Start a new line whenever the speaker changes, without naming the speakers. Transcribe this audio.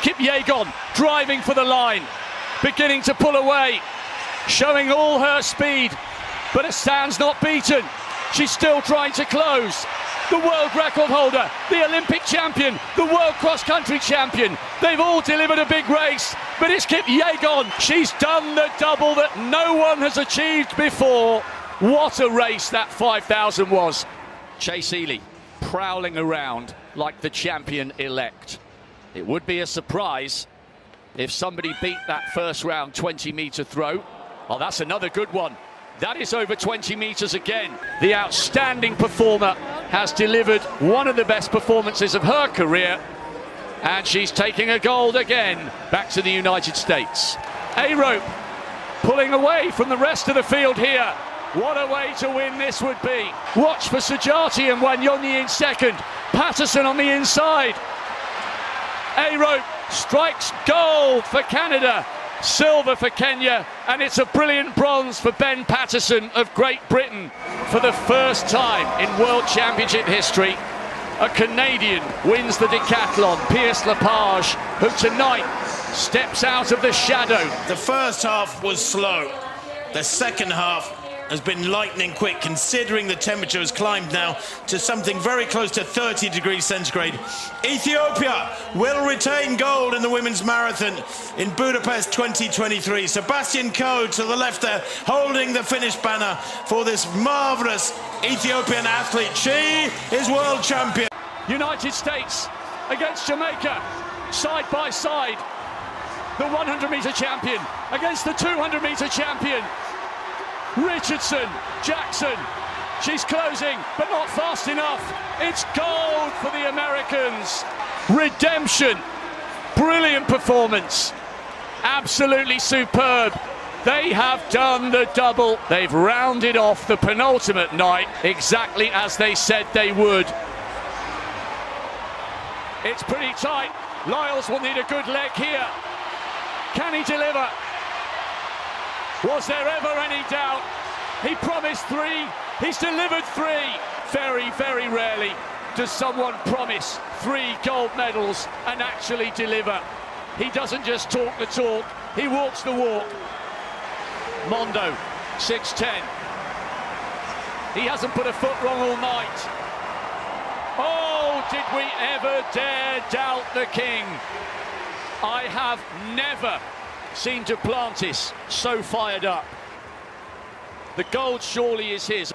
Kipyegon driving for the line, beginning to pull away, showing all her speed, but Hasan's not beaten. She's still trying to close. The world record holder, the Olympic champion, the world cross-country champion. They've all delivered a big race, but it's Kipyegon. She's done the double that no one has achieved before. What a race that 5,000 was. Chase Ely prowling around like the champion-elect. It would be a surprise if somebody beat that first round 20-metre throw. Oh, that's another good one. That is over 20 metres again. The outstanding performer has delivered one of the best performances of her career, and she's taking a gold again back to the United States. Yeroo pulling away from the rest of the field here. What a way to win this would be. Watch for Sajati and Wanyonyi in second. Patterson on the inside. Yeroo strikes gold for Canada, silver for Kenya, and it's a brilliant bronze for Ben Patterson of Great Britain. For the first time in World Championship history, a Canadian wins the decathlon. Pierce Lepage, who tonight steps out of the shadow.
The first half was slow. The second half has been lightning quick, considering the temperature has climbed now to something very close to 30 degrees centigrade. Ethiopia will retain gold in the women's marathon in Budapest 2023. Sebastian Coe to the left there, holding the finish banner for this marvellous Ethiopian athlete. She is world champion.
United States against Jamaica, side by side. The 100-metre champion against the 200-metre champion. Richardson, Jackson, she's closing, but not fast enough. It's gold for the Americans. Redemption, brilliant performance, absolutely superb. They have done the double. They've rounded off the penultimate night exactly as they said they would. It's pretty tight. Lyles will need a good leg here. Can he deliver? Was there ever any doubt? He promised 3, he's delivered 3. Very, very rarely does someone promise 3 gold medals and actually deliver. He doesn't just talk the talk, he walks the walk. Mondo, 6'10". He hasn't put a foot wrong all night. Oh, did we ever dare doubt the king? I have never seen Duplantis so fired up. The gold surely is his.